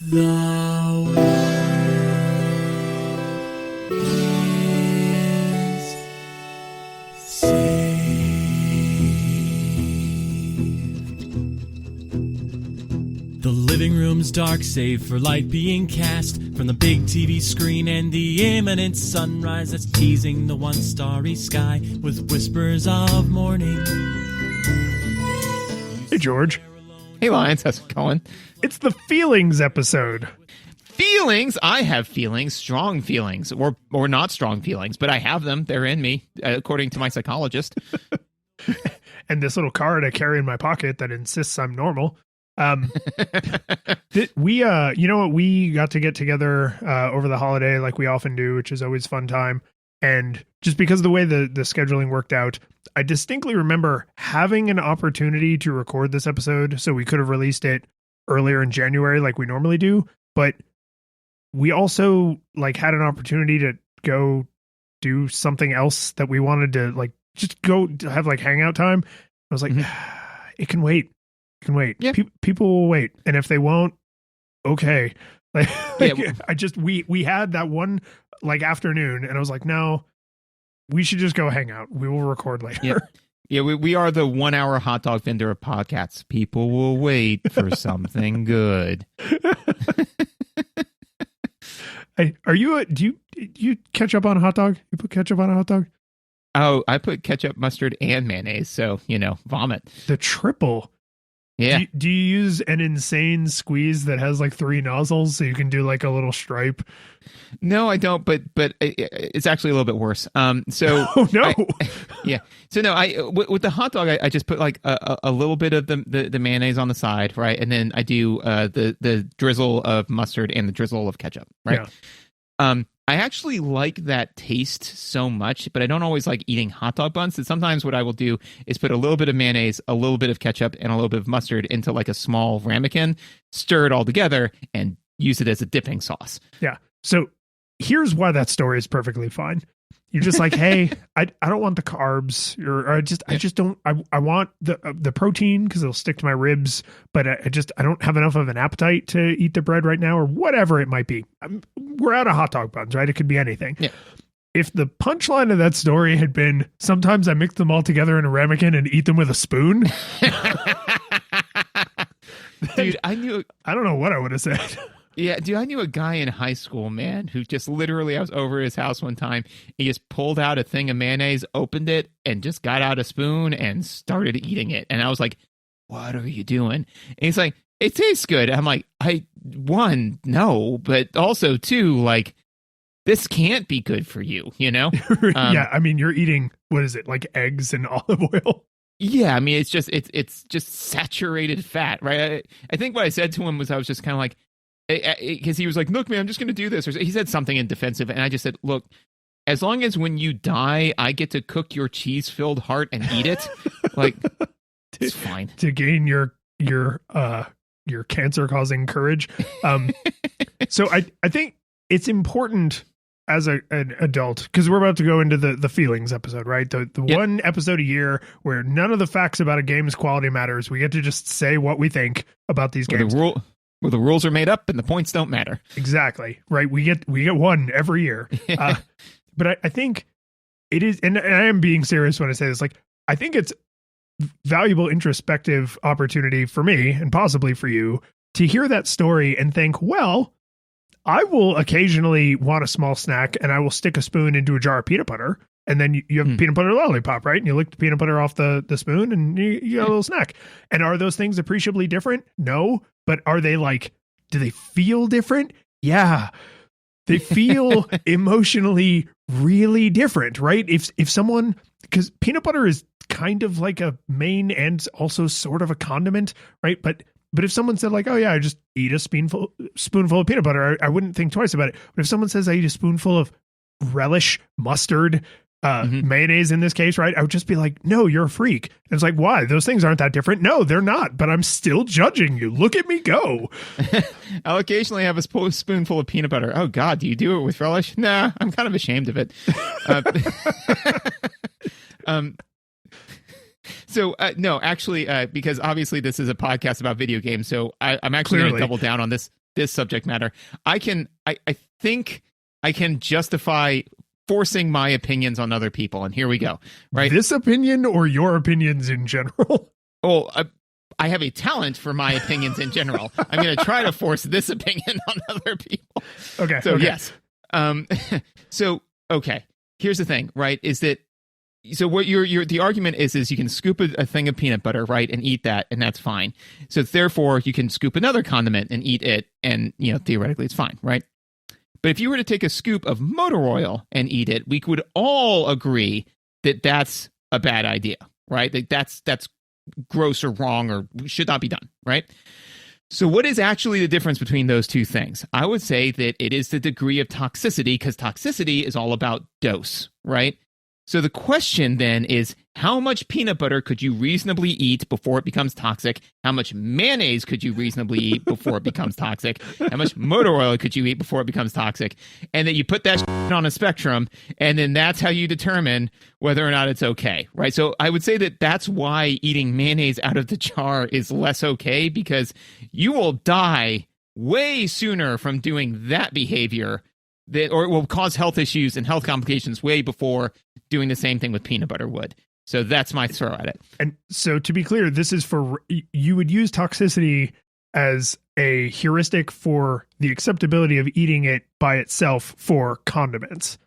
The world is safe. The living room's dark, save for light being cast from the big TV screen and the imminent sunrise that's teasing the one starry sky with whispers of morning. Hey, George. Hey, Lions, how's it going? It's the feelings episode. Feelings? I have feelings, strong feelings, or not strong feelings, but I have them. They're in me, according to my psychologist. And this little card I carry in my pocket that insists I'm normal. We got to get together over the holiday like we often do, which is always fun time. And just because of the way the scheduling worked out, I distinctly remember having an opportunity to record this episode, so we could have released it earlier in January like we normally do. But we also had an opportunity to go do something else that we wanted to just go have hangout time. I was like, it can wait. It can wait. Yeah. People will wait. And if they won't, okay. We had that one afternoon and I was like, no, we should just go hang out. We will record later. Yeah, we are the 1 hour hot dog vendor of podcasts. People will wait for something good. Hey, do you ketchup on a hot dog? You put ketchup on a hot dog? Oh, I put ketchup, mustard, and mayonnaise. So, vomit. The triple. Yeah. Do you use an insane squeeze that has 3 nozzles so you can do a little stripe? No, I don't. But it's actually a little bit worse. So oh no. Yeah. So no, with the hot dog, I just put a little bit of the mayonnaise on the side, right, and then I do the drizzle of mustard and the drizzle of ketchup, right. Yeah. I actually like that taste so much, but I don't always like eating hot dog buns. And sometimes what I will do is put a little bit of mayonnaise, a little bit of ketchup, and a little bit of mustard into a small ramekin, stir it all together, and use it as a dipping sauce. Yeah. So here's why that story is perfectly fine. You're just hey, I don't want the carbs, I just don't. I want the protein because it'll stick to my ribs, but I don't have enough of an appetite to eat the bread right now, or whatever it might be. We're out of hot dog buns, right? It could be anything. Yeah. If the punchline of that story had been, sometimes I mix them all together in a ramekin and eat them with a spoon, dude, I don't know what I would have said. Yeah, dude, I knew a guy in high school, man, who just literally, I was over at his house one time. He just pulled out a thing of mayonnaise, opened it, and just got out a spoon and started eating it. And I was like, what are you doing? And he's like, it tastes good. I'm like, no, but also two, this can't be good for you, Yeah, I mean, you're eating, what is it, eggs and olive oil? Yeah, I mean, it's just saturated fat, right? I think what I said to him was I was just kind of because he was like, look, man, I'm just going to do this. Or he said something in defensive, and I just said, look, as long as when you die, I get to cook your cheese-filled heart and eat it, it's fine. To gain your cancer-causing courage. So I think it's important as an adult, because we're about to go into the feelings episode, right? The Yep. one episode a year where none of the facts about a game's quality matters. We get to just say what we think about these games. Where the rules are made up and the points don't matter. Exactly. Right. We get one every year. But I think it is, and I am being serious when I say this, I think it's valuable introspective opportunity for me and possibly for you to hear that story and think, well, I will occasionally want a small snack and I will stick a spoon into a jar of peanut butter. And then you have peanut butter lollipop, right? And you lick the peanut butter off the spoon and you get a little snack. And are those things appreciably different? No. But are they do they feel different? Yeah. They feel emotionally really different, right? If someone, because peanut butter is kind of like a main and also sort of a condiment, right? But if someone said oh yeah, I just eat a spoonful of peanut butter, I wouldn't think twice about it. But if someone says I eat a spoonful of relish, mustard, mayonnaise in this case, right? I would just be like, no, you're a freak. And it's why? Those things aren't that different. No, they're not, but I'm still judging you. Look at me go. I'll occasionally have a spoonful of peanut butter. Oh God, do you do it with relish? Nah, I'm kind of ashamed of it. So, no, actually, because obviously this is a podcast about video games, so I'm actually going to double down on this. this subject matter. I think I can justify forcing my opinions on other people. And here we go. Right. This opinion or your opinions in general? Oh, I have a talent for my opinions in general. I'm going to try to force this opinion on other people. Okay. So, okay. yes. Okay. Here's the thing, right? Is that, so what the argument is you can scoop a thing of peanut butter, right, and eat that, and that's fine. So therefore, you can scoop another condiment and eat it, and, theoretically it's fine, right? But if you were to take a scoop of motor oil and eat it, we could all agree that that's a bad idea, right? That's gross or wrong or should not be done, right? So what is actually the difference between those two things? I would say that it is the degree of toxicity, because toxicity is all about dose, right? So the question then is, how much peanut butter could you reasonably eat before it becomes toxic? How much mayonnaise could you reasonably eat before it becomes toxic? How much motor oil could you eat before it becomes toxic? And then you put that on a spectrum, and then that's how you determine whether or not it's okay, right? So I would say that that's why eating mayonnaise out of the jar is less okay, because you will die way sooner from doing that behavior, or it will cause health issues and health complications way before doing the same thing with peanut butter would. So that's my throw at it. And so to be clear, this is you would use toxicity as a heuristic for the acceptability of eating it by itself for condiments.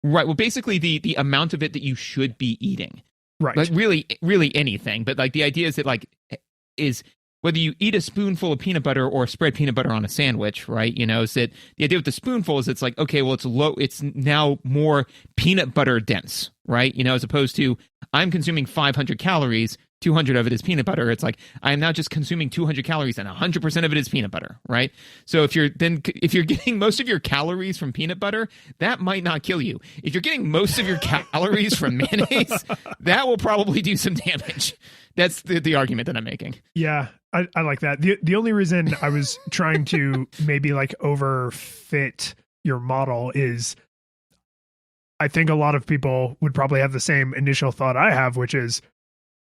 Right. Well, basically the amount of it that you should be eating. Right. Like really anything. But like the idea is that is whether you eat a spoonful of peanut butter or spread peanut butter on a sandwich, right? Is that the idea with the spoonful is it's like, okay, well, it's now more peanut butter dense, right? As opposed to I'm consuming 500 calories, 200 of it is peanut butter. It's like I'm now just consuming 200 calories and 100% of it is peanut butter, right? So if you're getting most of your calories from peanut butter, that might not kill you. If you're getting most of your calories from mayonnaise, that will probably do some damage. That's the argument that I'm making. Yeah, I like that. The only reason I was trying to maybe overfit your model is I think a lot of people would probably have the same initial thought I have, which is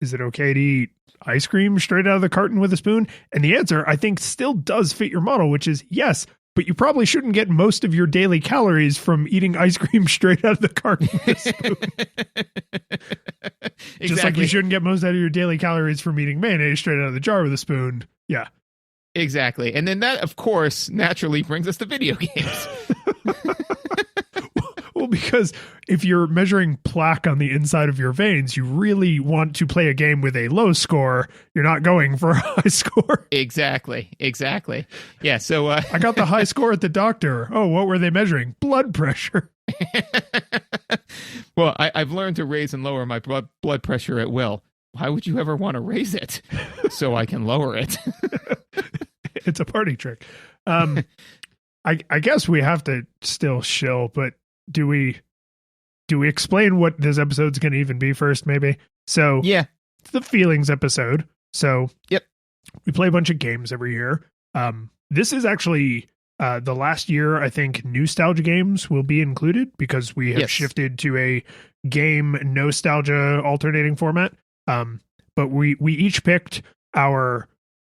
it okay to eat ice cream straight out of the carton with a spoon? And the answer, I think, still does fit your model, which is yes, but you probably shouldn't get most of your daily calories from eating ice cream straight out of the carton with a spoon. Exactly. Just like you shouldn't get most out of your daily calories from eating mayonnaise straight out of the jar with a spoon. Yeah. Exactly. And then that, of course, naturally brings us to video games. Well, because if you're measuring plaque on the inside of your veins, you really want to play a game with a low score. You're not going for a high score. Exactly. Yeah, so... I got the high score at the doctor. Oh, what were they measuring? Blood pressure. Well, I've learned to raise and lower my blood pressure at will. Why would you ever want to raise it? So I can lower it. It's a party trick. I guess we have to still shill, but do we explain what this episode's going to even be first, maybe? So yeah, it's the feelings episode. So yep, we play a bunch of games every year. This is actually the last year, I think nostalgia games will be included because we have shifted to a game nostalgia alternating format. But we each picked our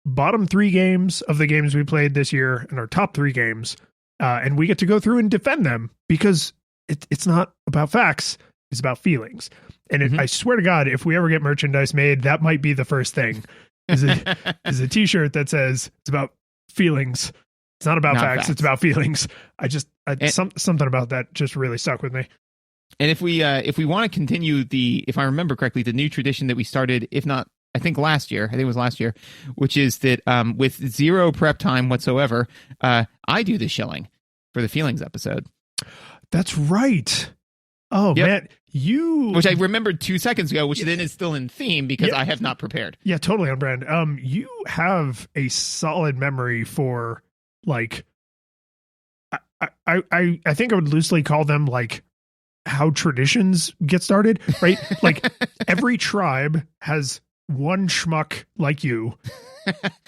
bottom 3 games of the games we played this year and our top 3 games. And we get to go through and defend them because it's not about facts. It's about feelings. And I swear to God, if we ever get merchandise made, that might be the first thing is a t-shirt that says it's about feelings. It's not about facts. It's about feelings. Something about that just really stuck with me. And if we want to continue if I remember correctly, the new tradition that we started, if not, I think it was last year, which is that with zero prep time whatsoever, I do the shilling for the feelings episode. That's right. Oh, man. Which I remembered 2 seconds ago, which then is still in theme because I have not prepared. Yeah, totally on brand. You have a solid memory for I think I would loosely call them how traditions get started, right? Every tribe has one schmuck like you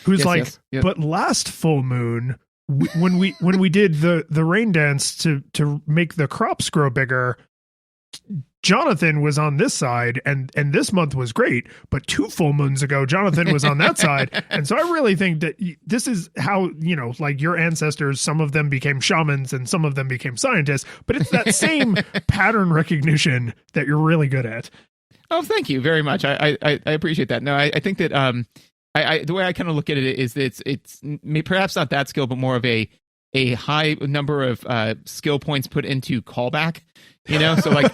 who's but last full moon when we did the rain dance to make the crops grow bigger, Jonathan was on this side, and this month was great, but 2 full moons ago, Jonathan was on that side. And so I really think that this is how, like your ancestors, some of them became shamans and some of them became scientists, but it's that same pattern recognition that you're really good at. Oh, thank you very much. I appreciate that. No, I think that the way I kind of look at it is that it's perhaps not that skill, but more of a high number of skill points put into callback. So like.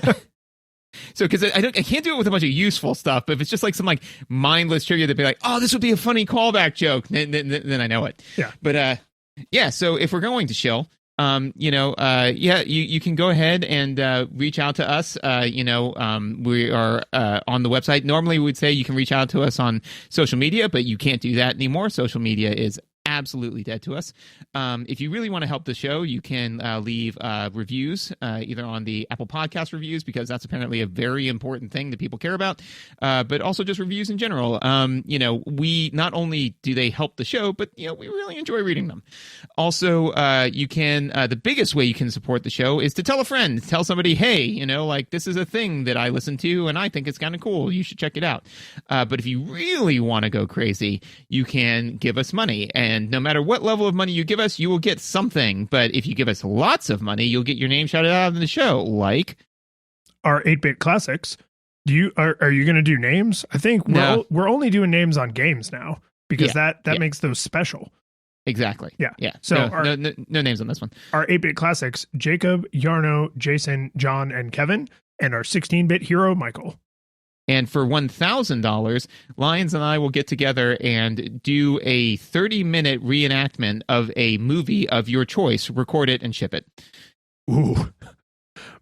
So, because I can't do it with a bunch of useful stuff, but if it's just like some like mindless trivia that'd be like, oh, this would be a funny callback joke, then I know it. Yeah. But yeah. So if we're going to shill, you can go ahead and reach out to us. We are on the website. Normally, we would say you can reach out to us on social media, but you can't do that anymore. Social media is absolutely dead to us. If you really want to help the show, you can leave reviews either on the Apple Podcast reviews, because that's apparently a very important thing that people care about, but also just reviews in general. We not only do they help the show, but we really enjoy reading them. Also, you can the biggest way you can support the show is to tell a friend, tell somebody, hey, like this is a thing that I listen to and I think it's kind of cool, you should check it out. But if you really want to go crazy, you can give us money, and no matter what level of money you give us, you will get something. But if you give us lots of money, you'll get your name shouted out in the show, like our 8-Bit Classics. Are you going to do names? I think we're only doing names on games now, because that makes those special. Exactly. Yeah. So no names on this one. Our 8-Bit Classics: Jacob, Yarno, Jason, John, and Kevin, and our 16-bit hero, Michael. And for $1,000, Lions and I will get together and do a 30-minute reenactment of a movie of your choice, record it, and ship it. Ooh,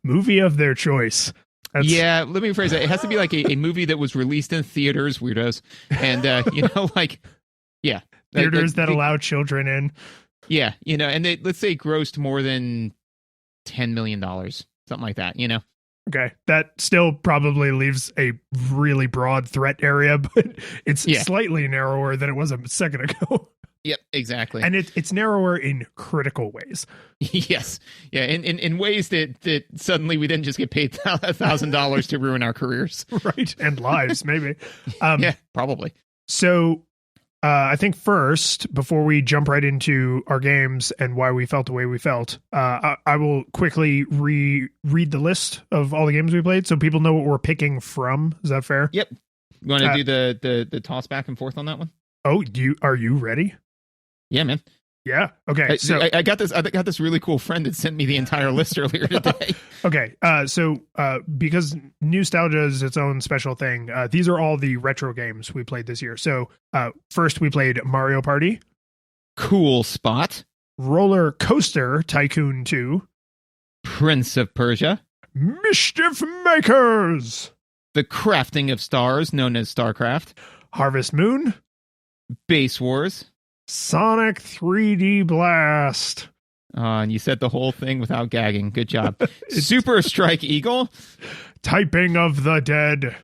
movie of their choice. Yeah, let me rephrase that. It has to be like a movie that was released in theaters, weirdos. And, yeah. Theaters that allow children in. Yeah, and let's say it grossed more than $10 million, something like that, Okay, that still probably leaves a really broad threat area, but it's slightly narrower than it was a second ago. Yep, exactly. And it's narrower in critical ways. Yes. Yeah, in ways that suddenly we didn't just get paid $1,000 to ruin our careers. Right, and lives, maybe. Yeah, probably. So I think first, before we jump right into our games and why we felt the way we felt, I will quickly read the list of all the games we played so people know what we're picking from. Is that fair? Yep. You want to do the toss back and forth on that one? Oh, are you ready? Yeah, man. Yeah. Okay. I got this really cool friend that sent me the entire list earlier today. Okay. So because nostalgia is its own special thing, these are all the retro games we played this year. So first we played Mario Party. Cool Spot. Roller Coaster Tycoon 2. Prince of Persia. Mischief Makers. The Crafting of Stars, known as StarCraft. Harvest Moon. Base Wars. Sonic 3D Blast. And you said the whole thing without gagging. Good job. Super Strike Eagle. Typing of the Dead.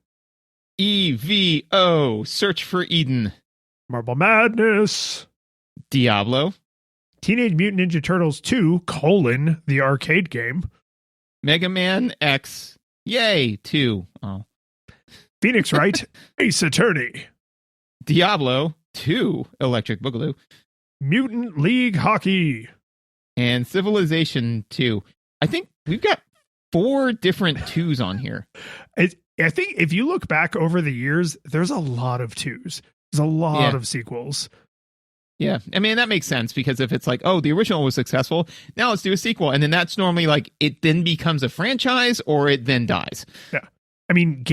EVO. Search for Eden. Marble Madness. Diablo. Teenage Mutant Ninja Turtles 2, the arcade game. Mega Man X. Yay, 2. Oh. Phoenix Wright. Ace Attorney. Diablo 2, Electric Boogaloo. Mutant League Hockey. And Civilization 2. I think we've got 4 different 2s on here. I think if you look back over the years, there's a lot of 2s. There's a lot of sequels. Yeah. I mean, that makes sense, because if it's like, oh, the original was successful, now let's do a sequel. And then that's normally like it then becomes a franchise or it then dies. Yeah. I mean,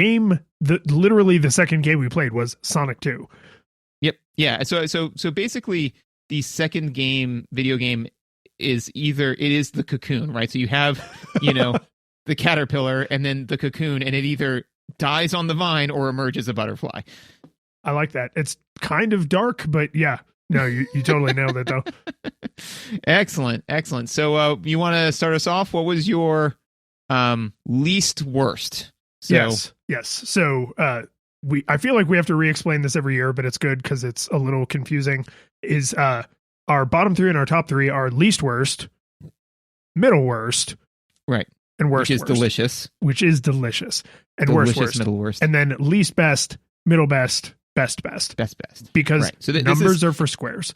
literally the second game we played was Sonic 2. Yep. Yeah. So basically the second video game is the cocoon, right? So you have, the caterpillar and then the cocoon, and it either dies on the vine or emerges a butterfly. I like that. It's kind of dark, but yeah. No, you totally nailed it though. Excellent. So you want to start us off? What was your least worst? Yes. So I feel like we have to re-explain this every year, but it's good because it's a little confusing. Is our bottom 3 and our top 3 are least worst, middle worst, right, and worst, which is worst, delicious. which is delicious, and Delicious, worst, worst, middle worst, and then least best, middle best, best, best, best. because Right. So numbers are for squares.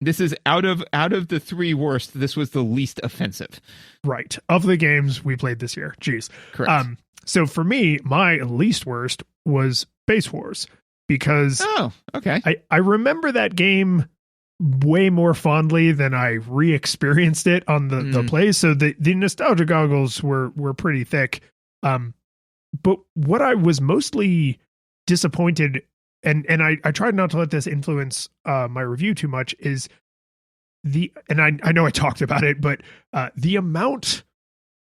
This is out of the three worst. This was the least offensive. Right. Of the games we played this year. Jeez. Correct. So for me, my least worst was Base Wars because Oh, okay. I remember that game way more fondly than I re-experienced it on the play. So the nostalgia goggles were pretty thick. But what I was mostly disappointed, and I tried not to let this influence my review too much, is I know I talked about it, but the amount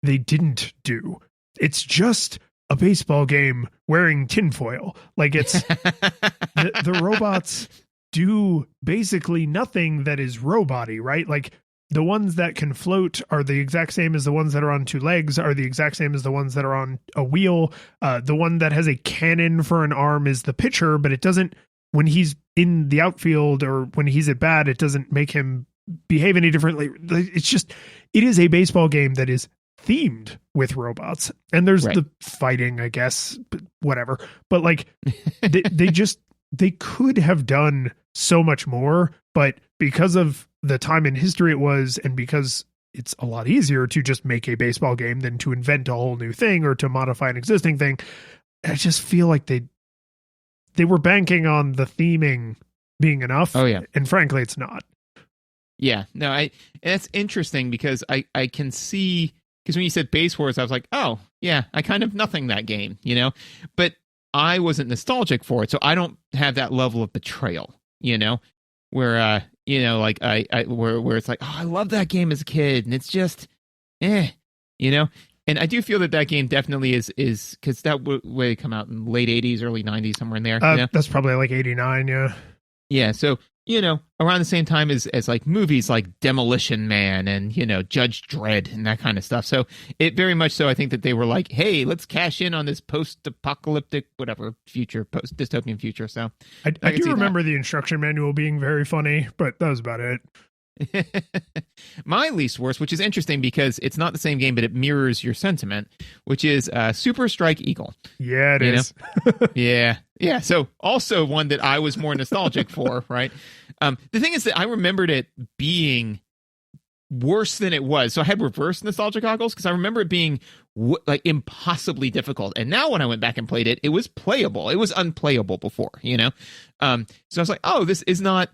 they didn't do. It's just a baseball game wearing tinfoil. Like it's the robots do basically nothing that is robot-y, right? Like the ones that can float are the exact same as the ones that are on two legs, are the exact same as the ones that are on a wheel. The one that has a cannon for an arm is the pitcher, but it doesn't, when he's in the outfield or when he's at bat, it doesn't make him behave any differently. It's just, it is a baseball game that is themed with robots, and there's the fighting, I guess, but whatever. But like they could have done so much more, but because of the time in history it was, and because it's a lot easier to just make a baseball game than to invent a whole new thing or to modify an existing thing, I just feel like they were banking on the theming being enough. Oh yeah. And frankly, it's not. Yeah, no, and that's interesting because I can see, because when you said Base Wars, I was like, oh yeah, I kind of nothing that game, you know, but I wasn't nostalgic for it, so I don't have that level of betrayal, you know, where you know, like where it's like, oh, I love that game as a kid, and it's just, you know, and I do feel that game definitely is because that would come out in late '80s, early '90s, somewhere in there. You know? That's probably like '89, yeah. Yeah, so, you know, around the same time as like movies like Demolition Man and, you know, Judge Dredd and that kind of stuff. So it very much so, I think that they were like, hey, let's cash in on this post-apocalyptic, whatever, future, post-dystopian future. So I do remember the instruction manual being very funny, but that was about it. My least worst, which is interesting because it's not the same game, but it mirrors your sentiment, which is Super Strike Eagle. Yeah, it is. Yeah. So also one that I was more nostalgic for, right? The thing is that I remembered it being worse than it was. So I had reverse nostalgia goggles because I remember it being like impossibly difficult. And now when I went back and played it, it was playable. It was unplayable before, you know? So I was like, oh, this is not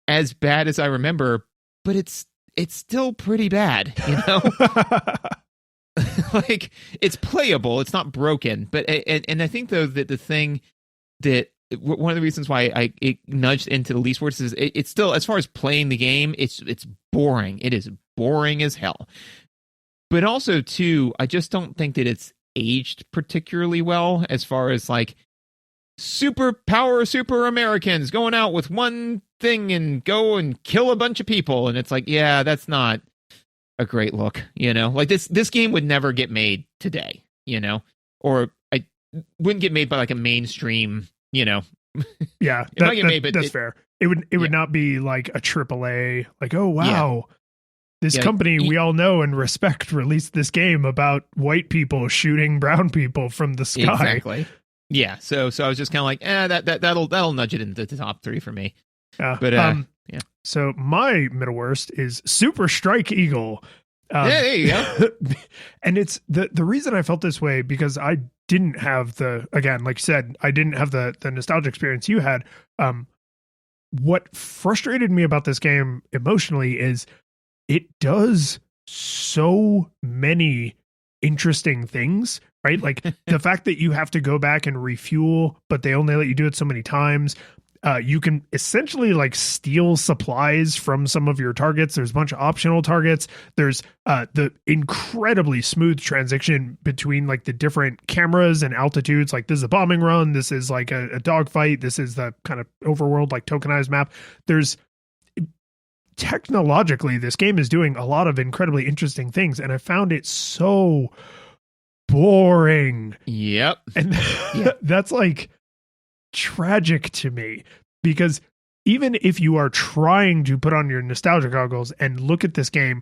as bad as I remember, but it's still pretty bad, you know? Like, it's playable, it's not broken, but and I think though that the thing that one of the reasons why it nudged into the least worst is it's still, as far as playing the game, it's boring. It is boring as hell. But also too, I just don't think that it's aged particularly well as far as like super Americans going out with one thing and go and kill a bunch of people, and it's like, yeah, that's not a great look, you know? Like this game would never get made today, you know? Or I wouldn't get made by like a mainstream, you know. Yeah, that's fair. It would not be like a AAA, like, oh wow, this company we all know and respect released this game about white people shooting brown people from the sky. Exactly. Yeah. So I was just kind of like, that'll nudge it into the top 3 for me. But yeah. So my middle worst is Super Strike Eagle. There you go. And it's the reason I felt this way because I didn't have again, like you said, I didn't have the nostalgia experience you had. What frustrated me about this game emotionally is it does so many interesting things, right? Like the fact that you have to go back and refuel, but they only let you do it so many times. You can essentially like steal supplies from some of your targets. There's a bunch of optional targets. There's the incredibly smooth transition between like the different cameras and altitudes. Like this is a bombing run. This is like a dogfight. This is the kind of overworld, like tokenized map. There's technologically, this game is doing a lot of incredibly interesting things. And I found it so boring. Yep. And that's like tragic to me, because even if you are trying to put on your nostalgia goggles and look at this game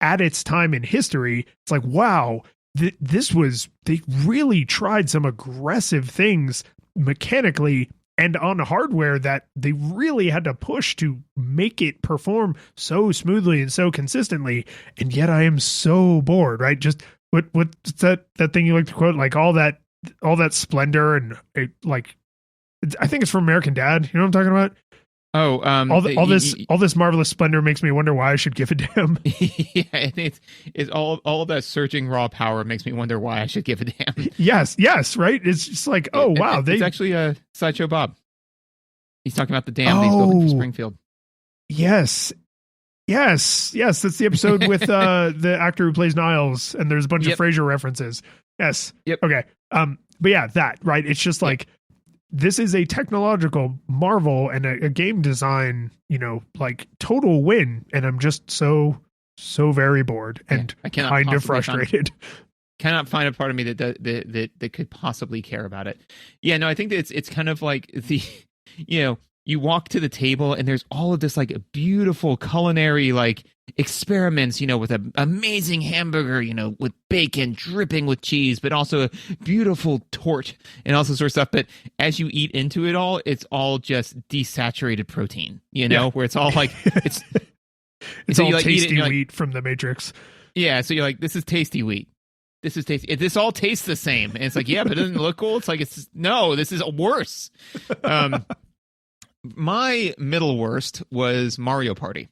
at its time in history, it's like, wow, they really tried some aggressive things mechanically and on hardware that they really had to push to make it perform so smoothly and so consistently. And yet I am so bored, right? Just what's that thing you like to quote? Like all that splendor and I think it's from American Dad. You know what I'm talking about? Oh, all this marvelous splendor makes me wonder why I should give it to him. Yeah, it's all of that surging raw power makes me wonder why I should give a damn. Yes, right. It's just like, oh wow, it's actually a Sideshow Bob. He's talking about the dam he's building for Springfield. Yes. That's the episode with the actor who plays Niles, and there's a bunch of Frasier references. Yes. Yep. Okay. But yeah, that right. It's just like. This is a technological marvel and a game design, like total win. And I'm just so very bored and kind of frustrated. Cannot find a part of me that could possibly care about it. Yeah, no, I think that it's kind of like you walk to the table and there's all of this like beautiful culinary like experiments, with an amazing hamburger, with bacon dripping with cheese, but also a beautiful torte and all sorts of stuff. But as you eat into it all, it's all just desaturated protein, where it's all like it's so all tasty wheat from the Matrix. Yeah, so you're like, this is tasty wheat. This is tasty. This all tastes the same, and it's like, yeah, but it doesn't look cool. It's like this is worse. My middle worst was Mario Party.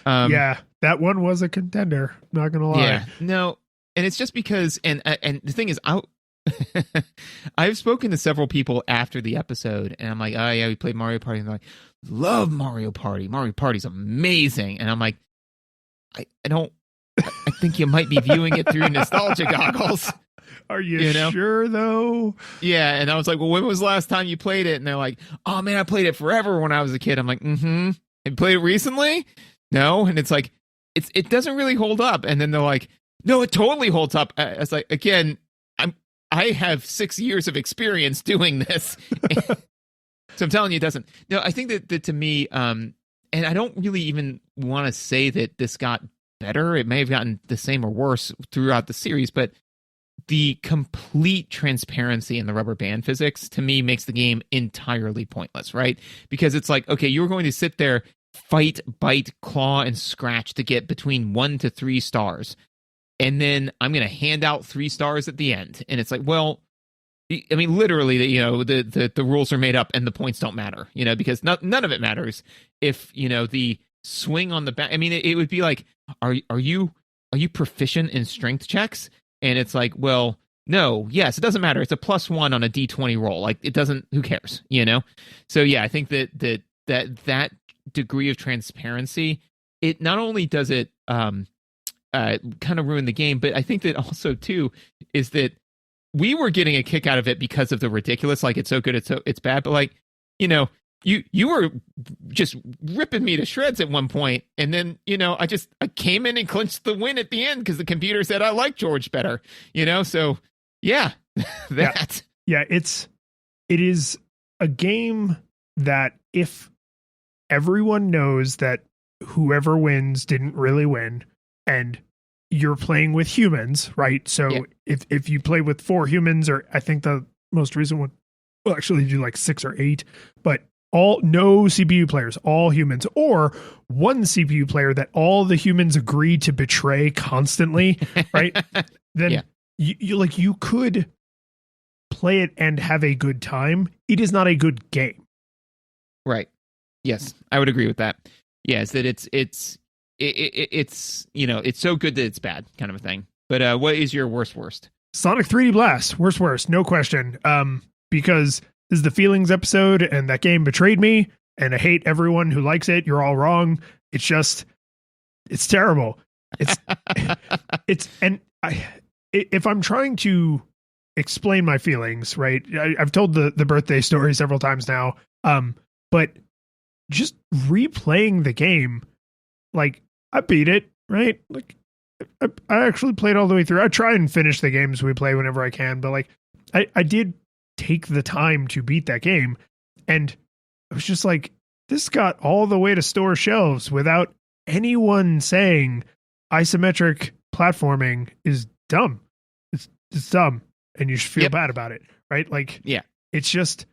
Yeah, that one was a contender. Not gonna lie. Yeah, no, and it's just because, and the thing is, I've spoken to several people after the episode, and I'm like, oh yeah, we played Mario Party, and they're like, love Mario Party. Mario Party's amazing, and I'm like, I think you might be viewing it through nostalgia goggles. Are you sure though? Yeah, and I was like, well, when was the last time you played it? And they're like, oh man, I played it forever when I was a kid. I'm like, Have you played it recently? No, and it's like it doesn't really hold up. And then they're like, no, it totally holds up. It's like, again, I have 6 years of experience doing this, so I'm telling you, it doesn't. No, I think that to me, and I don't really even want to say that this got better. It may have gotten the same or worse throughout the series, but the complete transparency in the rubber band physics to me makes the game entirely pointless, right? Because it's like, okay, you're going to sit there, fight, bite, claw, and scratch to get between 1 to 3 stars. And then I'm going to hand out 3 stars at the end. And it's like, well, I mean, literally, the rules are made up and the points don't matter, because none of it matters if, the swing on the back. I mean, it would be like, are you proficient in strength checks? And it's like, well, no, yes, it doesn't matter. It's a +1 on a D20 roll. Like, it doesn't, who cares, So yeah, I think that degree of transparency, it not only does it kind of ruin the game, but I think that also too is that we were getting a kick out of it because of the ridiculous, like it's so good, it's bad, but like, you were just ripping me to shreds at one point, and then I came in and clinched the win at the end because the computer said I like George better, so yeah. That it is a game that if everyone knows that whoever wins didn't really win, and you're playing with humans, right? So if you play with 4 humans, or I think the most recent one will actually do like 6 or 8, but no CPU players, all humans, or one CPU player that all the humans agree to betray constantly, right? Then you could play it and have a good time. It is not a good game. Right. Yes, I would agree with that. Yes, that it's it's so good that it's bad, kind of a thing. But what is your worst? Sonic 3D Blast, worst, no question. Because this is the feelings episode, and that game betrayed me, and I hate everyone who likes it. You're all wrong. It's terrible. If I'm trying to explain my feelings, right? I've told the birthday story several times now. But just replaying the game, like, I beat it, right? Like, I actually played all the way through. I try and finish the games we play whenever I can, but like, I did take the time to beat that game, and I was just like, this got all the way to store shelves without anyone saying isometric platforming is dumb. it's dumb and you should feel Yep. bad about it, right? Like, Yeah. it's just,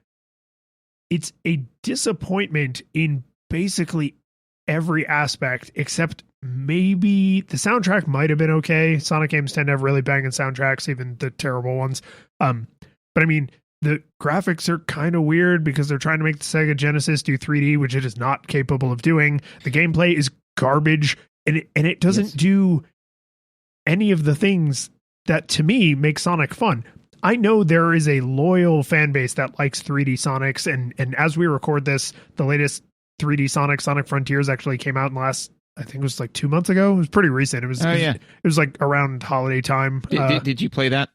it's a disappointment in basically every aspect except maybe the soundtrack might have been okay. Sonic games tend to have really banging soundtracks, even the terrible ones. But I mean, the graphics are kind of weird because they're trying to make the Sega Genesis do 3D, which it is not capable of doing. The gameplay is garbage, and it doesn't Yes. do any of the things that to me make Sonic fun. I know there is a loyal fan base that likes 3D Sonics, and as we record this, the latest 3D Sonic Frontiers actually came out in the last, I think it was like 2 months ago. It was pretty recent. It was like around holiday time. Did you play that?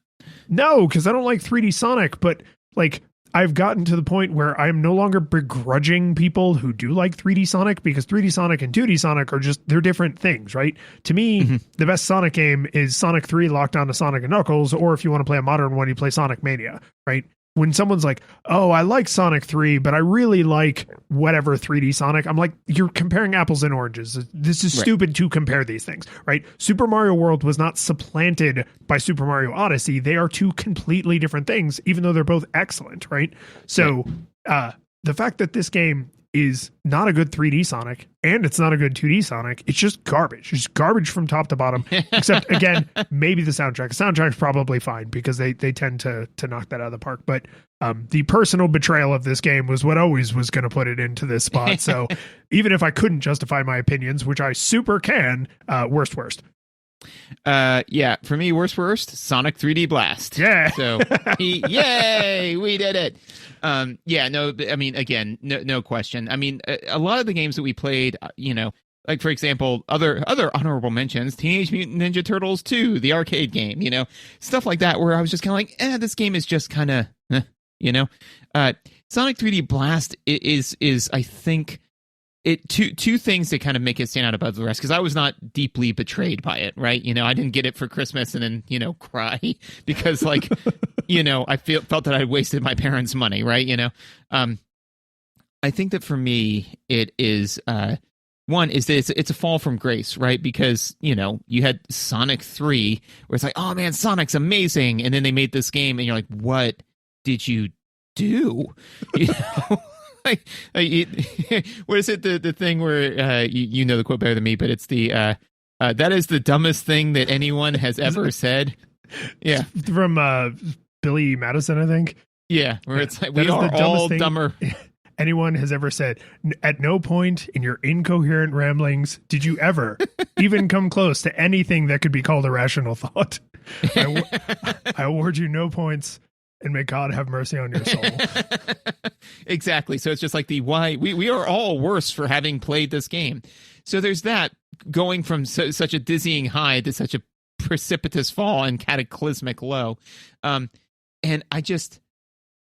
No, because I don't like 3D Sonic, but like I've gotten to the point where I'm no longer begrudging people who do like 3D Sonic, because 3D Sonic and 2D Sonic are just, they're different things, right? To me, the best Sonic game is Sonic 3 locked onto Sonic and Knuckles, or if you want to play a modern one, you play Sonic Mania, right? When someone's like, oh, I like Sonic 3, but I really like whatever 3D Sonic, I'm like, you're comparing apples and oranges. This is stupid to compare these things, right? Super Mario World was not supplanted by Super Mario Odyssey. They are two completely different things, even though they're both excellent, right? So the fact that this game is not a good 3D Sonic and it's not a good 2D Sonic, it's just garbage. It's garbage from top to bottom, except again, maybe the soundtrack. The soundtrack's probably fine because they tend to knock that out of the park. But the personal betrayal of this game was what always was going to put it into this spot. So even if I couldn't justify my opinions, which I super can, worst. Yeah, for me, worst, Sonic 3D Blast. Yeah. So, yay, we did it. Yeah, no, I mean, again, no question. I mean, a lot of the games that we played, you know, like, for example, other honorable mentions, Teenage Mutant Ninja Turtles 2, the arcade game, you know, stuff like that, where I was just kind of like, this game is just kind of, you know. Sonic 3D Blast is I think, two things that kind of make it stand out above the rest, because I was not deeply betrayed by it, right? You know, I didn't get it for Christmas and then, you know, cry because, like, you know, I felt that I wasted my parents' money, right? You know, I think that for me, it is one is that it's a fall from grace, right? Because, you know, you had Sonic 3 where it's like, oh man, Sonic's amazing, and then they made this game, and you're like, what did you do? You know. Like, what is it? The thing where you know the quote better than me, but it's the that is the dumbest thing that anyone has ever said. Yeah, from Billy Madison, I think. Yeah, where it's like we are all dumber anyone has ever said. At no point in your incoherent ramblings did you ever even come close to anything that could be called a rational thought. I award you no points. And may God have mercy on your soul. Exactly. So it's just like why we are all worse for having played this game. So there's that, going from such a dizzying high to such a precipitous fall and cataclysmic low. And I just,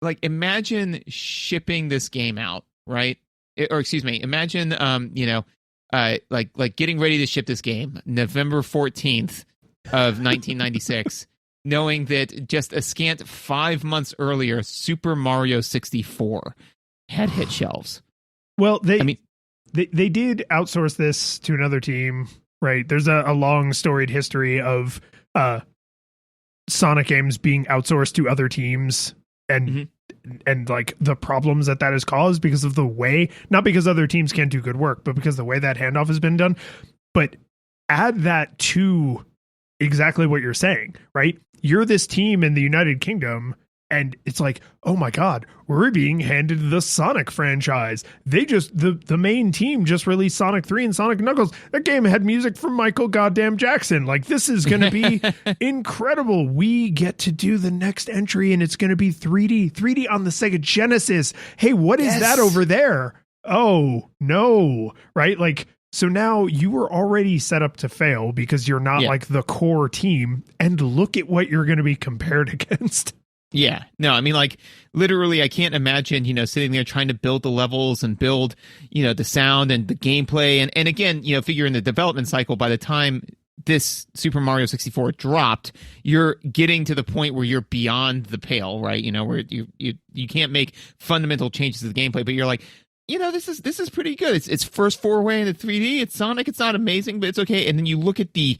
like, imagine shipping this game out, right? Or excuse me, imagine you know, like getting ready to ship this game November 14th of 1996. Knowing that just a scant 5 months earlier, Super Mario 64 had hit shelves. Well, they did outsource this to another team, right? There's a long storied history of Sonic games being outsourced to other teams, and like the problems that has caused because of the way, not because other teams can't do good work, but because the way that handoff has been done. But add that to exactly what you're saying, right? You're this team in the United Kingdom, and it's like, oh my God, we're being handed the Sonic franchise. They just, the main team just released Sonic 3 and Sonic Knuckles. That game had music from Michael goddamn Jackson. Like, this is going to be incredible. We get to do the next entry, and it's going to be 3D on the Sega Genesis. Hey, what is that over there? Oh, no, right? Like, so now you were already set up to fail because you're not like the core team, and look at what you're going to be compared against. Yeah, no, I mean, like, literally, I can't imagine, you know, sitting there trying to build the levels and build, you know, the sound and the gameplay. And again, you know, figure in the development cycle, by the time this Super Mario 64 dropped, you're getting to the point where you're beyond the pale, right? You know, where you can't make fundamental changes to the gameplay, but you're like, you know, this is pretty good. It's first foray into 3D. It's Sonic. It's not amazing, but it's okay. And then you look at the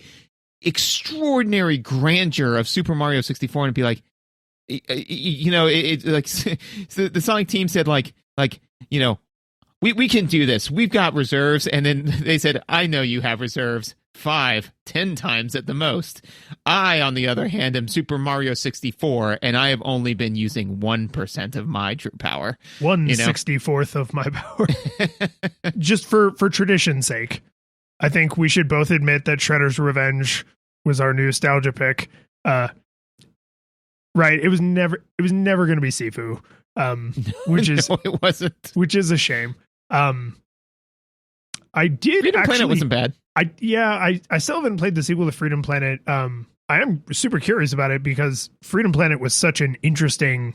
extraordinary grandeur of Super Mario 64 and be like, you know, like the Sonic team said like, you know, we can do this. We've got reserves. And then they said, I know you have reserves 5, 10 times at the most. I, on the other hand, am Super Mario 64, and I have only been using 1% of my true power. 1/64th of my power. Just for tradition's sake, I think we should both admit that Shredder's Revenge was our nostalgia pick. Right. It was never going to be Sifu. Which is no, it wasn't. Which is a shame. I did Freedom actually, Planet wasn't bad. I still haven't played the sequel to Freedom Planet. I am super curious about it because Freedom Planet was such an interesting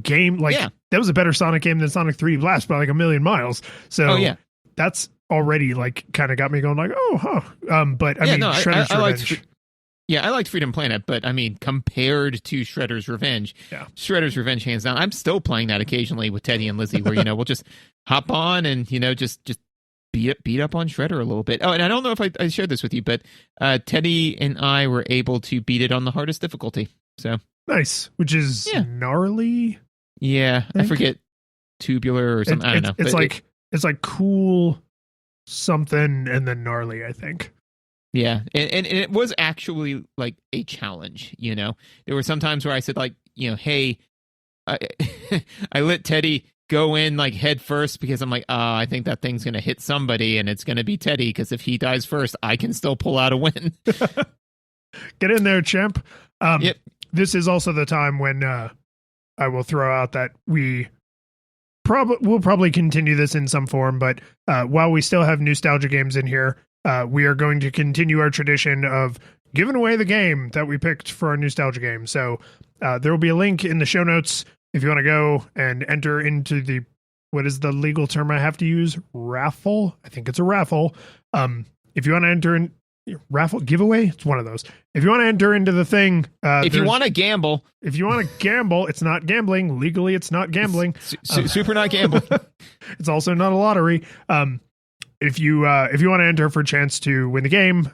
game. Like that was a better Sonic game than Sonic 3D Blast by like a million miles. So that's already like kind of got me going like, oh, huh. But I mean, Shredder's Revenge. I liked Freedom Planet, but I mean, compared to Shredder's Revenge, Shredder's Revenge hands down. I'm still playing that occasionally with Teddy and Lizzie, where you know we'll just hop on and you know just beat up on Shredder a little bit. Oh, and I don't know if I shared this with you, but Teddy and I were able to beat it on the hardest difficulty. So nice, which is gnarly. Yeah, I forget, tubular or something. I don't know. It's like cool something and then gnarly, I think. Yeah, and it was actually like a challenge, you know. There were some times where I said like, you know, hey, I let Teddy go in like head first because I'm like, I think that thing's going to hit somebody and it's going to be Teddy because if he dies first, I can still pull out a win. Get in there, champ. Yep. This is also the time when I will throw out that we'll probably continue this in some form, but while we still have nostalgia games in here, we are going to continue our tradition of giving away the game that we picked for our nostalgia game. So there will be a link in the show notes if you want to go and enter into the, what is the legal term I have to use? Raffle? I think it's a raffle. If you want to enter in raffle giveaway, it's one of those. If you want to enter into the thing, if you want to gamble, it's not gambling. Legally, it's not gambling. Super not gambling. It's also not a lottery. If you want to enter for a chance to win the game,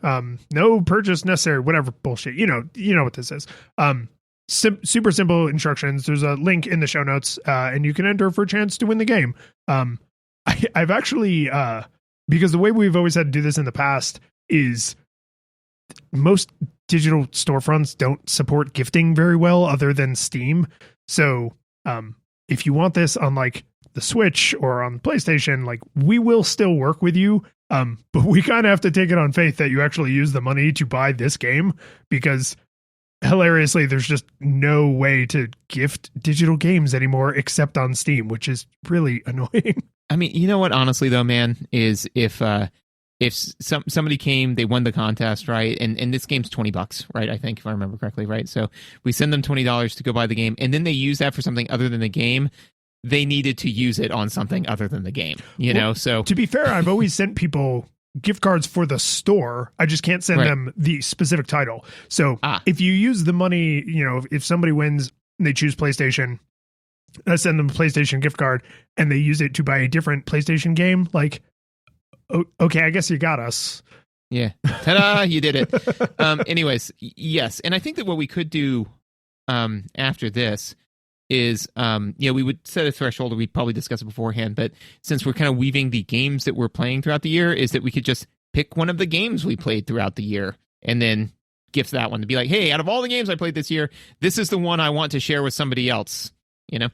no purchase necessary, whatever bullshit. You know what this is. Super simple instructions. There's a link in the show notes, and you can enter for a chance to win the game. I've actually, because the way we've always had to do this in the past is most digital storefronts don't support gifting very well other than Steam. So, if you want this on like the Switch or on PlayStation, like we will still work with you. But we kind of have to take it on faith that you actually use the money to buy this game because hilariously, there's just no way to gift digital games anymore except on Steam, which is really annoying. I mean, you know what, honestly though, man, is if somebody came, they won the contest, right? And this game's $20, right? I think if I remember correctly, right? So we send them $20 to go buy the game and then they use that for something other than the game. They needed to use it on something other than the game, you know? So to be fair, I've always sent people gift cards for the store. I just can't send them the specific title. So if you use the money, you know, if somebody wins and they choose PlayStation, I send them a PlayStation gift card and they use it to buy a different PlayStation game. Like, okay, I guess you got us. Yeah. Ta-da, you did it. Anyways, yes. And I think that what we could do after this is, we would set a threshold, we'd probably discuss it beforehand, but since we're kind of weaving the games that we're playing throughout the year, is that we could just pick one of the games we played throughout the year and then gift that one to be like, hey, out of all the games I played this year, this is the one I want to share with somebody else, you know?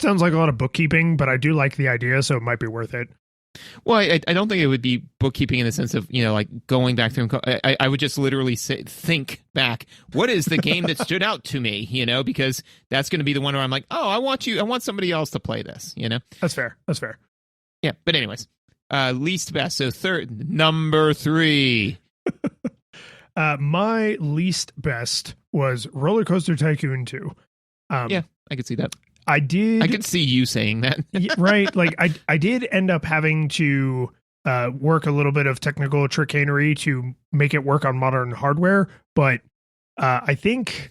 Sounds like a lot of bookkeeping, but I do like the idea, so it might be worth it. Well, I don't think it would be bookkeeping in the sense of, you know, like going back through. I would just literally think back. What is the game that stood out to me? You know, because that's going to be the one where I'm like, oh, I want somebody else to play this. You know, that's fair. Yeah, but anyways, least best. So number 3. My least best was Roller Coaster Tycoon 2. Yeah, I could see that. I could see you saying that. Right. Like I did end up having to work a little bit of technical chicanery to make it work on modern hardware. But I think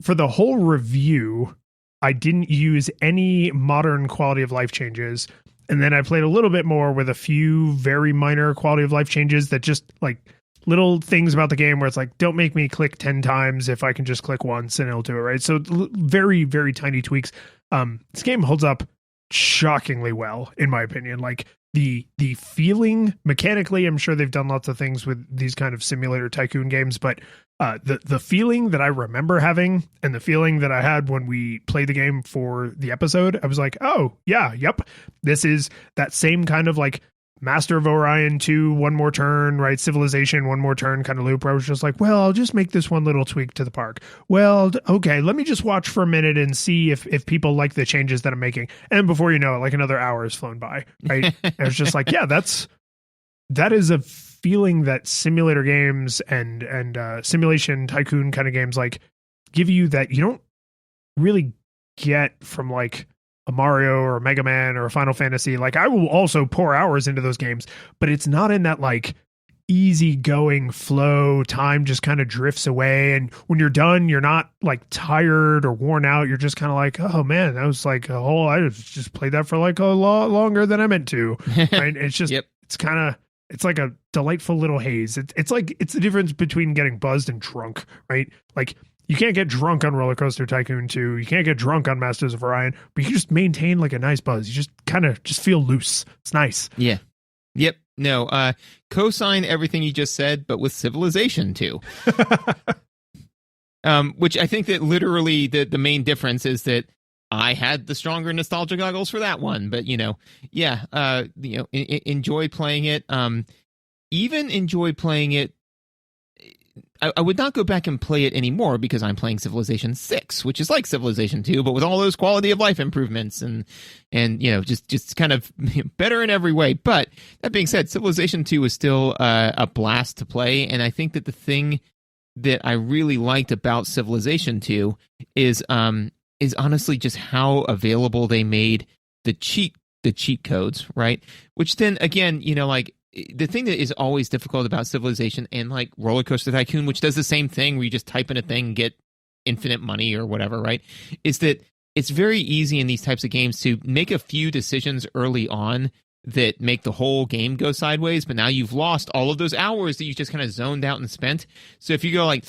for the whole review, I didn't use any modern quality of life changes. And then I played a little bit more with a few very minor quality of life changes that just like little things about the game where it's like, don't make me click 10 times if I can just click once and it'll do it, right? So very, very tiny tweaks. This game holds up shockingly well, in my opinion. Like the feeling mechanically, I'm sure they've done lots of things with these kind of simulator tycoon games, but the feeling that I remember having and the feeling that I had when we played the game for the episode, I was like, oh yeah, yep, this is that same kind of like Master of Orion 2, one more turn, right? Civilization, one more turn kind of loop where I was just like, well, I'll just make this one little tweak to the park. Well, okay, let me just watch for a minute and see if people like the changes that I'm making. And before you know it, like another hour has flown by, right? And I was just like, yeah, that is a feeling that simulator games and simulation tycoon kind of games like give you that you don't really get from like a Mario or a Mega Man or a Final Fantasy. Like I will also pour hours into those games, but it's not in that like easy going flow. Time just kind of drifts away. And when you're done, you're not like tired or worn out. You're just kind of like, oh man, that was like I just played that for like a lot longer than I meant to. Right? It's just, it's like a delightful little haze. It's like, it's the difference between getting buzzed and drunk, right? Like you can't get drunk on Roller Coaster Tycoon 2. You can't get drunk on Masters of Orion, but you can just maintain like a nice buzz. You just kind of just feel loose. It's nice. Yeah. Yep. No, co-sign everything you just said, but with Civilization 2. Which I think that literally the main difference is that I had the stronger nostalgia goggles for that one, but enjoy playing it. Even enjoy playing it. I would not go back and play it anymore because I'm playing Civilization 6, which is like Civilization 2, but with all those quality of life improvements and just kind of better in every way. But that being said, Civilization 2 is still a blast to play, and I think that the thing that I really liked about Civilization 2 is honestly just how available they made the cheat codes, right? Which then again, like the thing that is always difficult about Civilization and like Roller Coaster Tycoon, which does the same thing where you just type in a thing and get infinite money or whatever, right? Is that it's very easy in these types of games to make a few decisions early on that make the whole game go sideways, but now you've lost all of those hours that you just kind of zoned out and spent. So if you go like,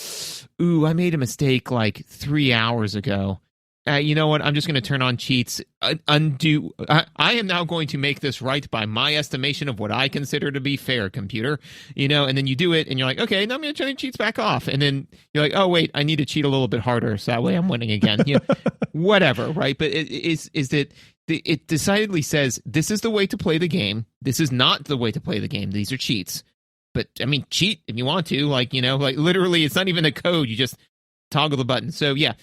ooh, I made a mistake like 3 hours ago. You know what? I'm just going to turn on cheats. Undo. I am now going to make this right by my estimation of what I consider to be fair, computer. And then you do it, and you're like, okay, now I'm going to turn cheats back off. And then you're like, oh wait, I need to cheat a little bit harder, so that way I'm winning again. Whatever, right? But it decidedly says this is the way to play the game. This is not the way to play the game. These are cheats. But I mean, cheat if you want to. Like literally, it's not even a code. You just toggle the button. So yeah.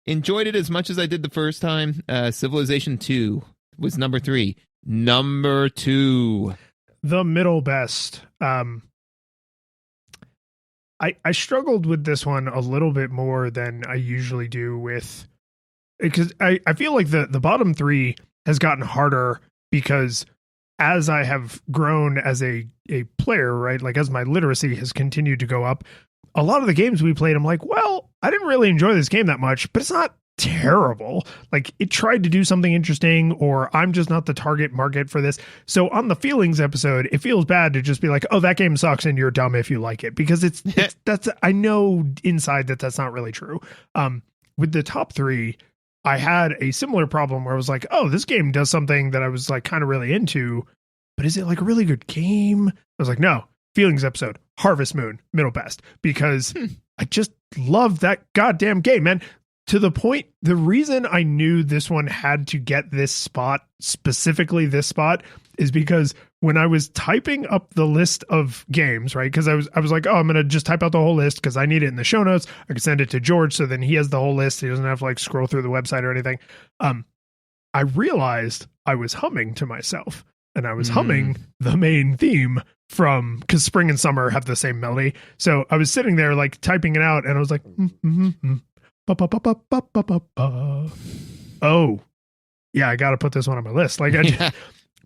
Enjoyed it as much as I did the first time. Civilization 2 was number 3. Number 2. The middle best. I struggled with this one a little bit more than I usually do because I feel like the bottom 3 has gotten harder because as I have grown as a player, right? Like as my literacy has continued to go up, a lot of the games we played, I'm like, well, I didn't really enjoy this game that much, but it's not terrible. Like it tried to do something interesting, or I'm just not the target market for this. So on the feelings episode, it feels bad to just be like, oh, that game sucks and you're dumb if you like it, because that's I know inside that's not really true. With the top 3, I had a similar problem where I was like, oh, this game does something that I was like kind of really into, but is it like a really good game? I was like, no. Feelings episode, Harvest Moon, middle best, because I just love that goddamn game, man. To the point, the reason I knew this one had to get this spot, specifically this spot, is because when I was typing up the list of games, right? Because I was like, oh, I'm going to just type out the whole list because I need it in the show notes. I can send it to George so then he has the whole list. He doesn't have to like scroll through the website or anything. I realized I was humming to myself, and I was humming the main theme because spring and summer have the same melody. So I was sitting there like typing it out, and I was like, oh yeah, I got to put this one on my list. Like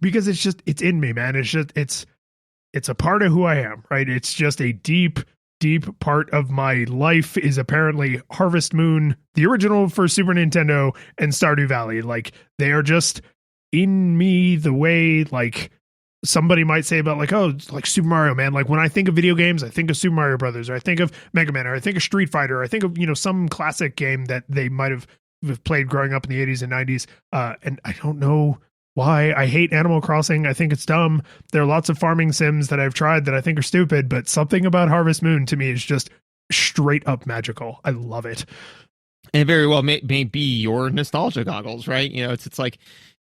because it's in me, man. It's a part of who I am, right? It's just a deep part of my life is apparently Harvest Moon, the original for Super Nintendo, and Stardew Valley. Like they are just in me the way like somebody might say about like, oh, like Super Mario, man. Like when I think of video games, I think of Super Mario Brothers, or I think of Mega Man, or I think of Street Fighter, or I think of, some classic game that they might have played growing up in the 80s and 90s. And I don't know why. I hate Animal Crossing. I think it's dumb. There are lots of farming sims that I've tried that I think are stupid, but something about Harvest Moon to me is just straight up magical. I love it. And it very well may be your nostalgia goggles, right? It's like,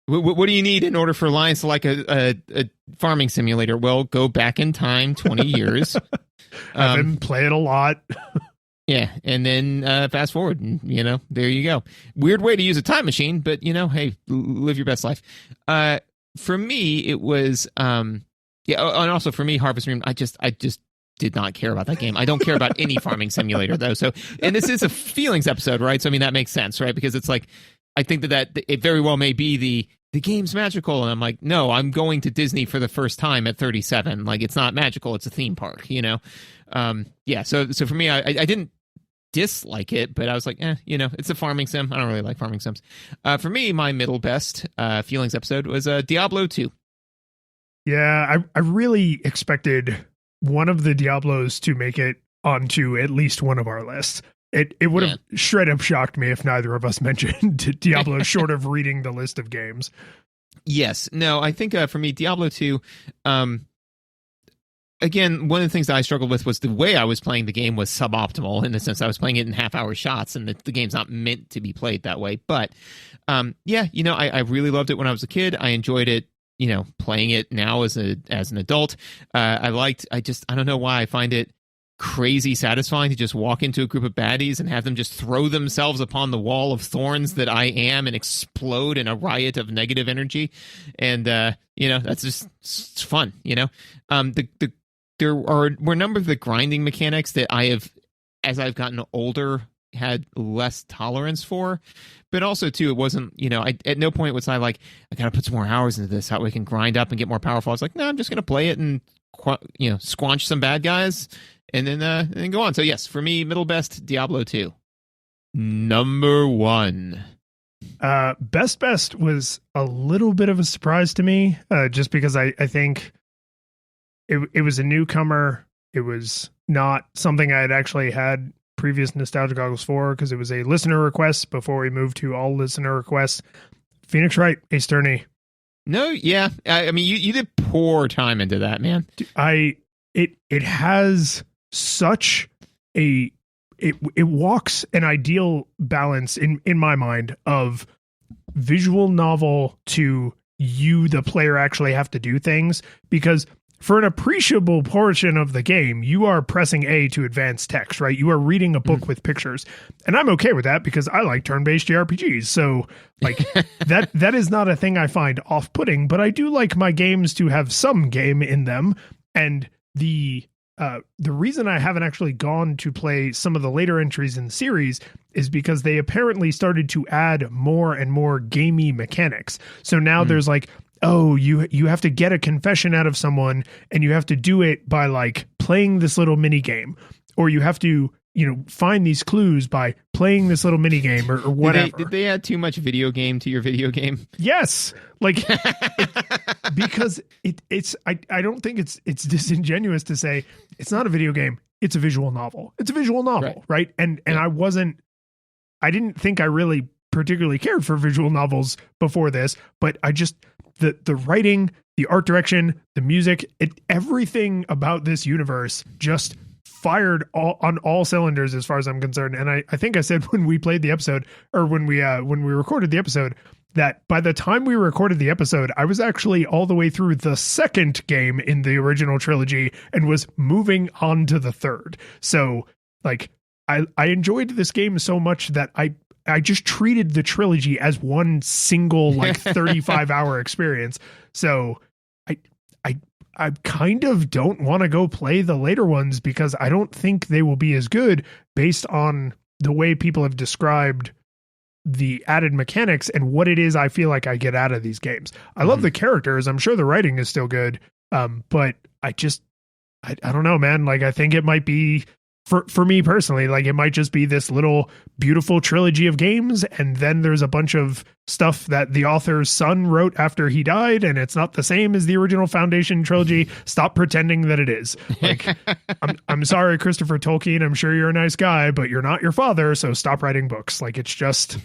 what do you need in order for Lions to like a farming simulator? Well, go back in time 20 years. I've been playing a lot. Yeah, and then fast forward, and there you go. Weird way to use a time machine, but hey, live your best life. For me, it was and also for me, Harvest Moon. I just did not care about that game. I don't care about any farming simulator though. So, and this is a feelings episode, right? So I mean that makes sense, right? Because it's like I think that it very well may be the game's magical, and I'm like, no, I'm going to Disney for the first time at 37. Like it's not magical; it's a theme park, Yeah. So for me, I didn't dislike it, but I was like, it's a farming sim. I don't really like farming sims. For me, my middle best feelings episode was Diablo 2. Yeah, I really expected one of the Diablos to make it onto at least one of our lists. It would have straight up shocked me if neither of us mentioned Diablo short of reading the list of games. Yes. No, I think for me, Diablo 2, again, one of the things that I struggled with was the way I was playing the game was suboptimal in the sense I was playing it in half-hour shots, and the game's not meant to be played that way. But, I really loved it when I was a kid. I enjoyed it, playing it now as an adult. I don't know why I find it crazy satisfying to just walk into a group of baddies and have them just throw themselves upon the wall of thorns that I am and explode in a riot of negative energy. And, that's just it's fun, There were a number of the grinding mechanics that I have, as I've gotten older, had less tolerance for. But also, too, it wasn't, at no point was I like, I got to put some more hours into this, how we can grind up and get more powerful. I was like, no, I'm just going to play it and, squanch some bad guys and then go on. So, yes, for me, middle best, Diablo 2. Number 1. Best was a little bit of a surprise to me, just because I think it was a newcomer. It was not something I had actually had previous Nostalgia Goggles for, because it was a listener request before we moved to all listener requests. Phoenix Wright, Ace Attorney. No, yeah. I mean, you did pour time into that, man. It has such it walks an ideal balance in my mind of visual novel to you, the player, actually have to do things, because for an appreciable portion of the game, you are pressing A to advance text, right? You are reading a book with pictures. And I'm okay with that because I like turn-based JRPGs. So like that is not a thing I find off-putting, but I do like my games to have some game in them. And the reason I haven't actually gone to play some of the later entries in the series is because they apparently started to add more and more gamey mechanics. So now there's like, oh, you have to get a confession out of someone, and you have to do it by like playing this little mini game, or you have to, find these clues by playing this little mini game or whatever. Did they add too much video game to your video game? Yes. Like, because it's, I don't think it's disingenuous to say it's not a video game. It's a visual novel. It's a visual novel. Right. And I didn't think I really particularly cared for visual novels before this, but I just, the writing, the art direction, the music, everything about this universe just fired on all cylinders as far as I'm concerned. And I think I said when we played the episode, or when we recorded the episode, that by the time we recorded the episode, I was actually all the way through the second game in the original trilogy and was moving on to the third. So like I enjoyed this game so much that I just treated the trilogy as one single like 35-hour experience. So I kind of don't want to go play the later ones because I don't think they will be as good based on the way people have described the added mechanics and what it is I feel like I get out of these games. I love the characters. I'm sure the writing is still good. But I don't know, man. Like, I think it might be for me personally, like it might just be this little beautiful trilogy of games, and then there's a bunch of stuff that the author's son wrote after he died, and it's not the same as the original Foundation trilogy. Stop pretending that it is. Like, I'm sorry, Christopher Tolkien. I'm sure you're a nice guy, but you're not your father, so stop writing books. Like, it's just.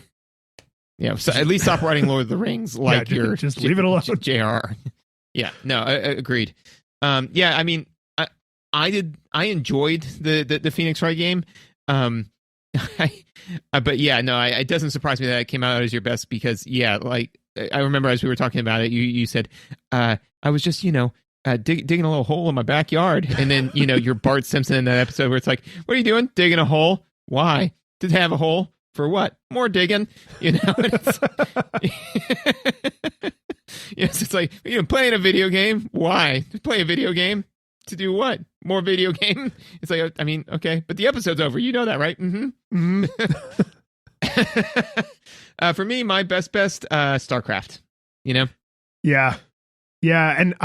Yeah, so at least stop writing Lord of the Rings like you're just leave it alone. JR. Yeah, no, I agreed. Yeah, I mean, I enjoyed the Phoenix Wright game. But yeah, no, it doesn't surprise me that it came out as your best because yeah, like I remember as we were talking about it, you said I was just digging a little hole in my backyard, and then you're Bart Simpson in that episode where it's like, what are you doing? Digging a hole? Why? Did it have a hole? For what? More digging, It's, yes, it's like playing a video game. Why? Play a video game to do what? More video game? It's like, I mean, okay, but the episode's over. You know that, right? Mm-hmm. For me, my best, StarCraft. Yeah, and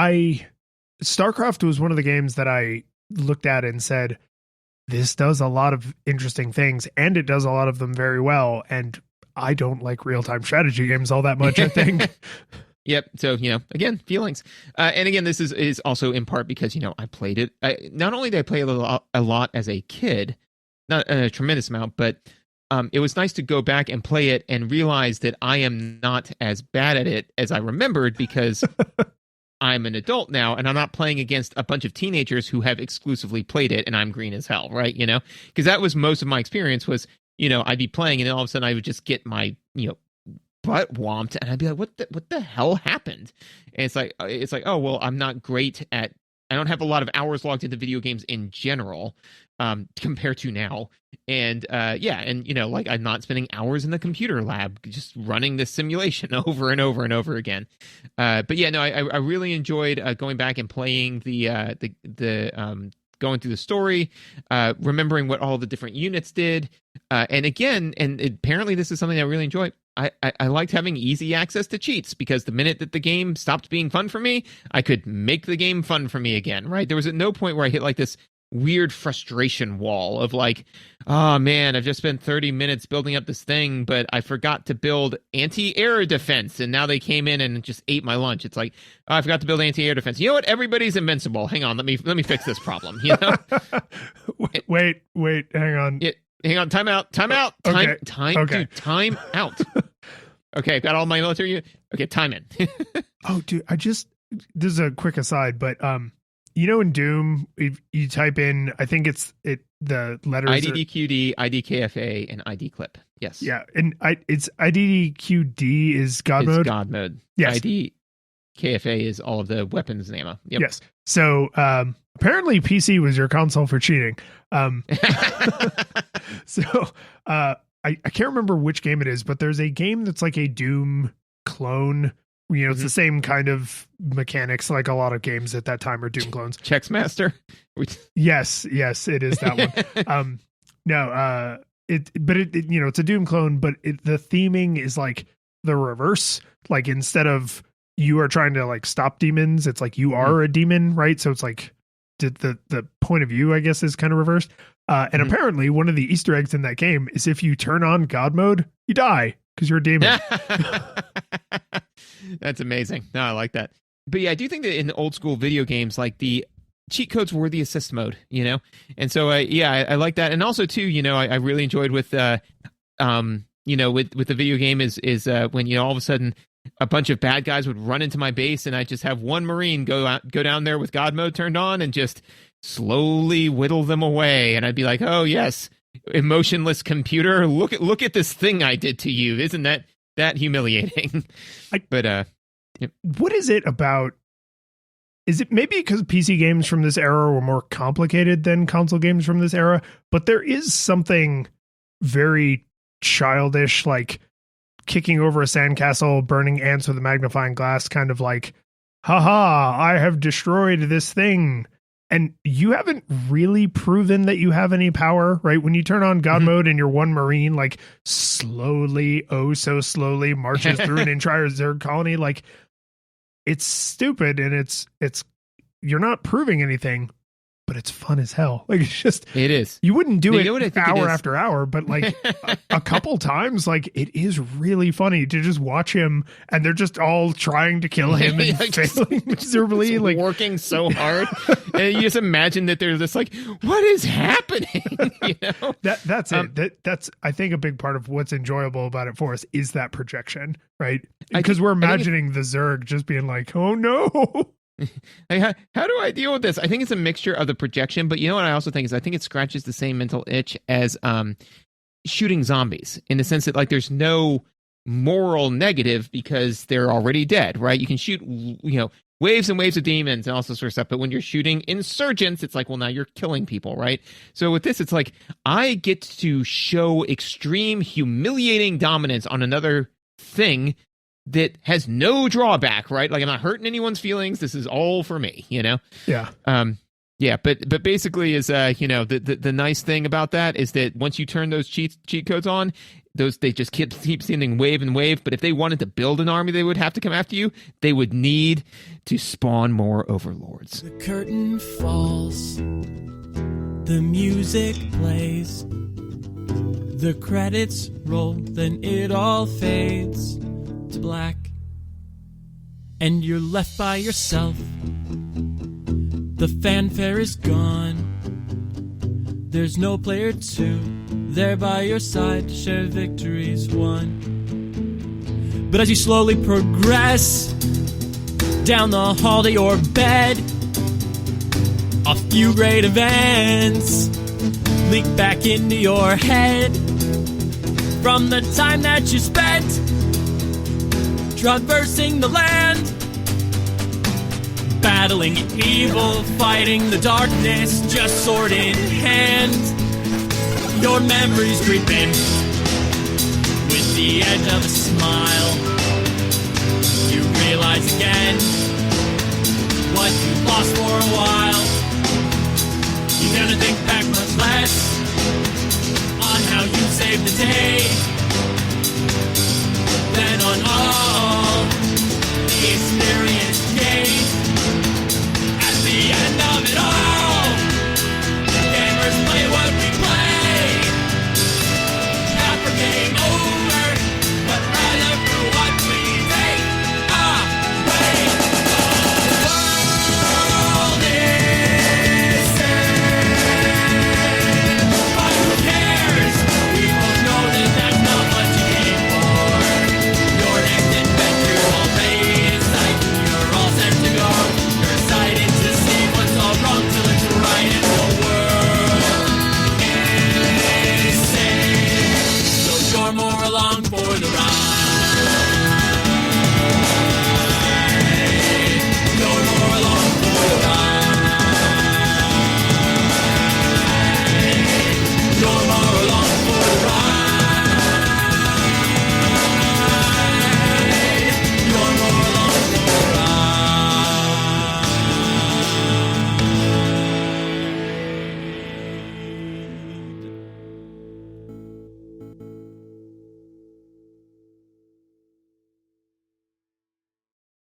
StarCraft was one of the games that I looked at and said, this does a lot of interesting things, and it does a lot of them very well. And I don't like real-time strategy games all that much, I think. Yep. So, again, feelings. And again, this is also in part because, I played it. Not only did I play a lot as a kid, not a tremendous amount, but it was nice to go back and play it and realize that I am not as bad at it as I remembered because I'm an adult now, and I'm not playing against a bunch of teenagers who have exclusively played it, and I'm green as hell, right? Because that was most of my experience was, I'd be playing, and then all of a sudden I would just get my, butt whomped, and I'd be like, what the hell happened? And it's like, oh, well, I'm not great at, I don't have a lot of hours logged into video games in general, compared to now. And like I'm not spending hours in the computer lab just running this simulation over and over and over again. But yeah, no, I really enjoyed going back and playing the going through the story, remembering what all the different units did. And again, and apparently this is something I really enjoy. I liked having easy access to cheats because the minute that the game stopped being fun for me, I could make the game fun for me again, right? There was at no point where I hit like this weird frustration wall of like, oh man, I've just spent 30 minutes building up this thing, but I forgot to build anti-air defense, and now they came in and just ate my lunch. It's like, oh, I forgot to build anti-air defense. You know what? Everybody's invincible. Hang on, let me fix this problem. Wait, hang on. Hang on, time out. Okay. Dude, time out. Okay, got all my military. Okay, time in. Oh, dude, this is a quick aside, but in Doom, if you type in, I think the letters IDDQD, IDKFA, and IDClip. Yes. Yeah, and it's IDDQD is God mode. It's God mode. Yes. IDKFA is all of the weapons and ammo. Yep. Yes. So apparently PC was your console for cheating. So I can't remember which game it is, but there's a game that's like a Doom clone. It's the same kind of mechanics, like a lot of games at that time are Doom clones. Chex Master? Yes, it is that one. It's a Doom clone, but the theming is like the reverse. Like instead of you are trying to like stop demons, it's like you are a demon, right? So it's like the point of view, I guess, is kind of reversed. And apparently one of the Easter eggs in that game is if you turn on God mode, you die because you're a demon. That's amazing. No, I like that. But yeah, I do think that in old school video games, like the cheat codes were the assist mode, And so, I like that. And also too, I really enjoyed with, with the video game is when, all of a sudden a bunch of bad guys would run into my base and I just have one Marine go down there with God mode turned on and just slowly whittle them away. And I'd be like, oh yes, emotionless computer. Look at this thing I did to you. Isn't that humiliating? What is it about? Is it maybe because PC games from this era were more complicated than console games from this era? But there is something very childish, like kicking over a sandcastle, burning ants with a magnifying glass, kind of like, haha, I have destroyed this thing. And you haven't really proven that you have any power, right? When you turn on God mode and you're one Marine, like slowly, oh so slowly marches through an entire Zerg colony, like it's stupid and it's you're not proving anything. but it's fun as hell. Like it's just, It is. you wouldn't do You know what I it think it hour is? after hour, but like a couple times, like it is really funny to just watch him, and they're just all trying to kill him and Like, just- failing miserably. It's Like working so hard, and you just imagine that they're just like, "What is happening?" You know? that's it. That's I think a big part of what's enjoyable about it for us is that projection, right? Because we're imagining the Zerg just being like, "Oh no." Like, how do I deal with this? I think it's a mixture of the projection, but you know what I also think is I think it scratches the same mental itch as shooting zombies, in the sense that like there's no moral negative because they're already dead, right? You can shoot, waves and waves of demons and all sorts of stuff, but when you're shooting insurgents, it's like, well, now you're killing people, right? So with this, it's like I get to show extreme, humiliating dominance on another thing that has no drawback, right? Like I'm not hurting anyone's feelings. This is all for me, Yeah. Yeah, but basically is the nice thing about that is that once you turn those cheat codes on, they just keep sending wave and wave. But if they wanted to build an army, they would have to come after you. They would need to spawn more overlords. The curtain falls, the music plays, the credits roll, then it all fades to black, and you're left by yourself. The fanfare is gone. There's no player two there by your side to share victories won. But as you slowly progress down the hall to your bed, a few great events leak back into your head from the time that you spent traversing the land, battling evil, fighting the darkness, just sword in hand. Your memories creeping with the edge of a smile. You realize again what you lost for a while. You're gonna think back much less on how you saved the day.